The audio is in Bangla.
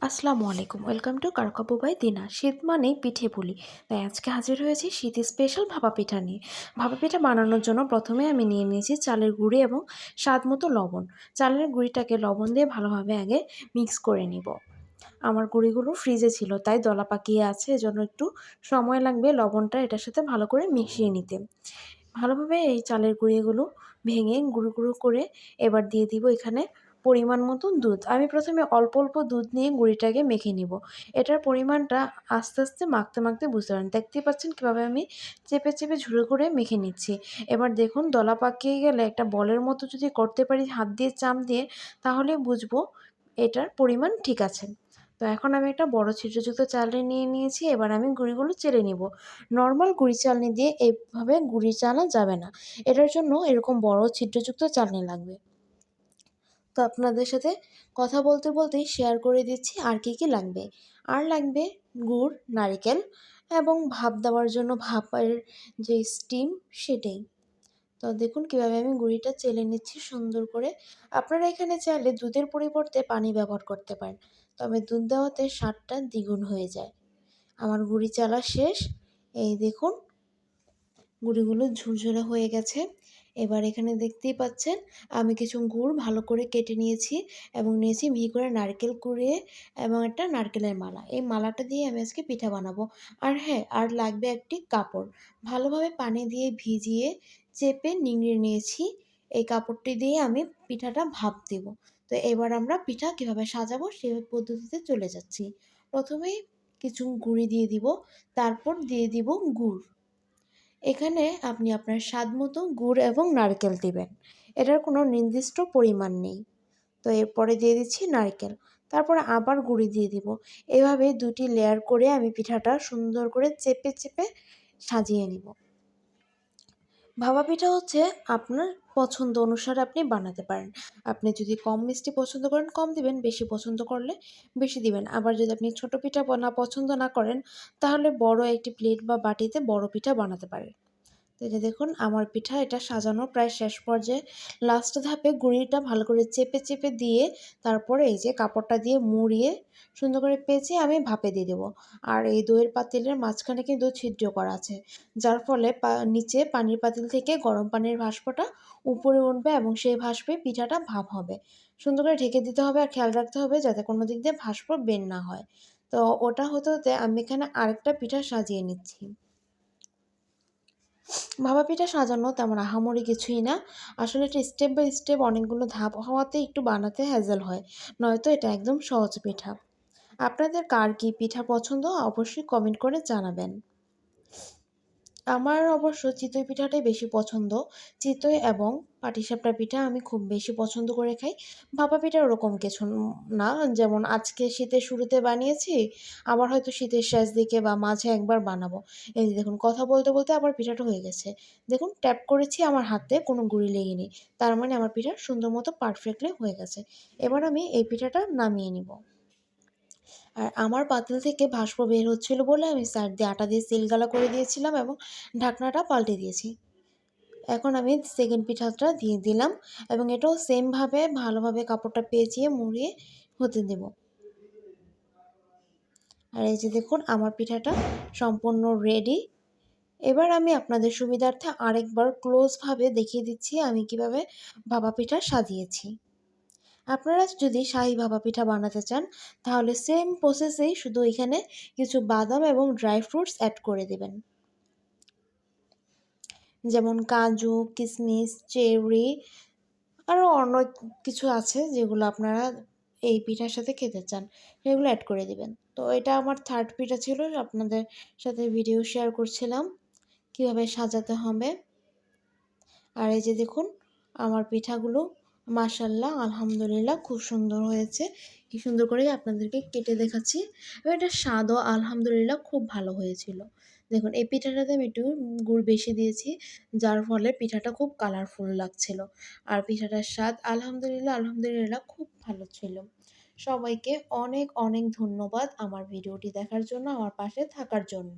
আসসালামু আলাইকুম, ওয়েলকাম টু কারকাপু বাই দিনা। শীত মানেই পিঠে পুলি, তাই আজকে হাজির হয়েছি শীত স্পেশাল ভাপা পিঠা নিয়ে। ভাপা পিঠা বানানোর জন্য প্রথমে আমি নিয়ে নিয়েছি চালের গুঁড়ি এবং স্বাদ মতো লবণ। চালের গুঁড়িটাকে লবণ দিয়ে ভালোভাবে আগে মিক্স করে নিব। আমার গুঁড়িগুলো ফ্রিজে ছিল, তাই দলা পাকিয়ে আছে, এজন্য একটু সময় লাগবে লবণটা এটার সাথে ভালো করে মিশিয়ে নিতে। ভালোভাবে এই চালের গুঁড়িগুলো ভেঙে গুঁড়ো গুঁড়ো করে এবার দিয়ে দিব এখানে পরিমাণ মতন দুধ। আমি প্রথমে অল্প অল্প দুধ নিয়ে গুঁড়িটাকে মেখে নিব। এটার পরিমাণটা আস্তে আস্তে মাখতে মাখতে বুঝতে পারেন। দেখতেই পাচ্ছেন কীভাবে আমি চেপে চেপে ঝুড়ে করে মেখে নিচ্ছি। এবার দেখুন দলা পাকিয়ে গেলে একটা বলের মতো যদি করতে পারি হাত দিয়ে চাপ দিয়ে, তাহলে বুঝবো এটার পরিমাণ ঠিক আছে। তো এখন আমি একটা বড় ছিদ্রযুক্ত চালনি নিয়ে নিয়েছি। এবার আমি গুঁড়িগুলো চেলে নিব। নর্মাল গুঁড়ি চালনি দিয়ে এইভাবে গুঁড়ি চালা যাবে না, এটার জন্য এরকম বড় ছিদ্রযুক্ত চালনি লাগবে। তো আপনাদের সাথে কথা বলতে বলতেই শেয়ার করে দিচ্ছি আর কি কি লাগবে। আর লাগবে গুড়, নারিকেল এবং ভাপ দেওয়ার জন্য ভাপের যে স্টিম সেটাই। তো দেখুন কীভাবে আমি গুঁড়িটা চেলে নিচ্ছি সুন্দর করে। আপনারা এখানে চাইলে দুধের পরিবর্তে পানি ব্যবহার করতে পারেন, তবে দুধ দেওয়াতে স্বাদটা দ্বিগুণ হয়ে যায়। আমার গুঁড়ি চালা শেষ। এই দেখুন গুঁড়িগুলো ঝুরঝুরে হয়ে গেছে। এবার এখানে দেখতেই পাচ্ছেন আমি কিছু গুড় ভালো করে কেটে নিয়েছি এবং নিয়েছি মিহি করে নারকেল কুড়িয়ে এবং একটা নারকেলের মালা। এই মালাটা দিয়ে আমি আজকে পিঠা বানাবো। আর হ্যাঁ, আর লাগবে একটি কাপড়। ভালোভাবে পানি দিয়ে ভিজিয়ে চেপে নিংড়ে নিয়েছি। এই কাপড়টি দিয়ে আমি পিঠাটা ভাপ দেব। তো এবার আমরা পিঠা কীভাবে সাজাবো সেই পদ্ধতিতে চলে যাচ্ছি। প্রথমেই কিছু গুঁড়ি দিয়ে দিব, তারপর দিয়ে দিব গুড়। এখানে আপনি আপনার স্বাদ মতো গুড় এবং নারকেল দিবেন। এটার কোনো নির্দিষ্ট পরিমাণ নেই। তো এরপরে দিয়ে দিচ্ছি নারকেল। তারপরে আবার গুঁড়ি দিয়ে দিব। এভাবে ২টি লেয়ার করে আমি পিঠাটা সুন্দর করে চেপে চেপে সাজিয়ে নিব। ভাপা পিঠা হচ্ছে আপনার পছন্দ অনুসারে আপনি বানাতে পারেন। আপনি যদি কম মিষ্টি পছন্দ করেন কম দিবেন, বেশি পছন্দ করলে বেশি দিবেন। আবার যদি আপনি ছোট পিঠা পছন্দ না করেন, তাহলে বড় একটি প্লেট বা বাটিতে বড় পিঠা বানাতে পারেন। তো এই যে দেখুন আমার পিঠা এটা সাজানো প্রায় শেষ পর্যায়ে। লাস্ট ধাপে গুঁড়িটা ভালো করে চেপে চেপে দিয়ে তারপরে এই যে কাপড়টা দিয়ে মুড়িয়ে সুন্দর করে পেঁচে আমি ভাপে দিয়ে দেবো। আর এই দইয়ের পাতিলের মাঝখানে কিন্তু ছিদ্র করা আছে, যার ফলে নিচে পানির পাতিল থেকে গরম পানির ভাস্পটা উপরে উঠবে এবং সেই ভাস্পে পিঠাটা ভাপ হবে। সুন্দর করে ঢেকে দিতে হবে আর খেয়াল রাখতে হবে যাতে কোনো দিক দিয়ে ভাস্প বের না হয়। তো ওটা হতে হতে আমি এখানে আরেকটা পিঠা সাজিয়ে নিচ্ছি। ভাপা পিঠা সাজানো তেমন আহামরি কিছুই না। আসলে এটা স্টেপ বাই স্টেপ অনেকগুলো ধাপ হওয়াতে একটু বানাতে হ্যাজেল হয়, নয়তো এটা একদম সহজ পিঠা। আপনাদের কার কী পিঠা পছন্দ অবশ্যই কমেন্ট করে জানাবেন। আমার অবশ্য চিতই পিঠাটাই বেশি পছন্দ। চিতই এবং পাটিসাপটা পিঠা আমি খুব বেশি পছন্দ করে খাই। ভাপা পিঠা ওরকম কিছু না, যেমন আজকে শীতের শুরুতে বানিয়েছি, আবার হয়তো শীতের শেষ দিকে বা মাঝে একবার বানাবো। এই যে দেখুন কথা বলতে বলতে আবার পিঠাটা হয়ে গেছে। দেখুন ট্যাপ করেছি আমার হাতে কোনো গুঁড়ি লেগেনি। তার মানে আমার পিঠা সুন্দর মতো পারফেক্টলি হয়ে গেছে। এবার আমি এই পিঠাটা নামিয়ে নিব। আর আমার পাতিল থেকে ভাস্প বের হচ্ছিল বলে আমি সাইড দিয়ে আটা দিয়ে সিলগালা করে দিয়েছিলাম এবং ঢাকনাটা পাল্টে দিয়েছি। এখন আমি সেকেন্ড পিঠাটা দিয়ে দিলাম এবং এটাও সেমভাবে ভালোভাবে কাপড়টা পেঁচিয়ে মুড়িয়ে হতে দেব। আর এই যে দেখুন আমার পিঠাটা সম্পূর্ণ রেডি। এবার আমি আপনাদের সুবিধার্থে আরেকবার ক্লোজভাবে দেখিয়ে দিচ্ছি আমি কিভাবে ভাপা পিঠা সাজিয়েছি। আপনারা যদি শাহী ভাপা পিঠা বানাতে চান, তাহলে সেম প্রসেসেই শুধু এখানে কিছু বাদাম এবং ড্রাই ফ্রুটস অ্যাড করে দেবেন, যেমন কাজু, কিশমিশ, চেরি, আরও অনেক কিছু আছে যেগুলো আপনারা এই পিঠার সাথে খেতে চান, সেগুলো অ্যাড করে দিবেন। তো এটা আমার থার্ড পিঠা ছিল, আপনাদের সাথে ভিডিও শেয়ার করছিলাম কীভাবে সাজাতে হবে। আর এই যে দেখুন আমার পিঠাগুলো মাশাআল্লাহ আলহামদুলিল্লাহ খুব সুন্দর হয়েছে। কি সুন্দর করে আপনাদেরকে কেটে দেখাচ্ছি এবং এটার স্বাদও আলহামদুলিল্লাহ খুব ভালো হয়েছিল। দেখুন এই পিঠাটাতে আমি একটু গুড় বেশি দিয়েছি, যার ফলে পিঠাটা খুব কালারফুল লাগছিল। আর পিঠাটার স্বাদ আলহামদুলিল্লাহ খুব ভালো ছিল। সবাইকে অনেক অনেক ধন্যবাদ আমার ভিডিওটি দেখার জন্য, আমার পাশে থাকার জন্য।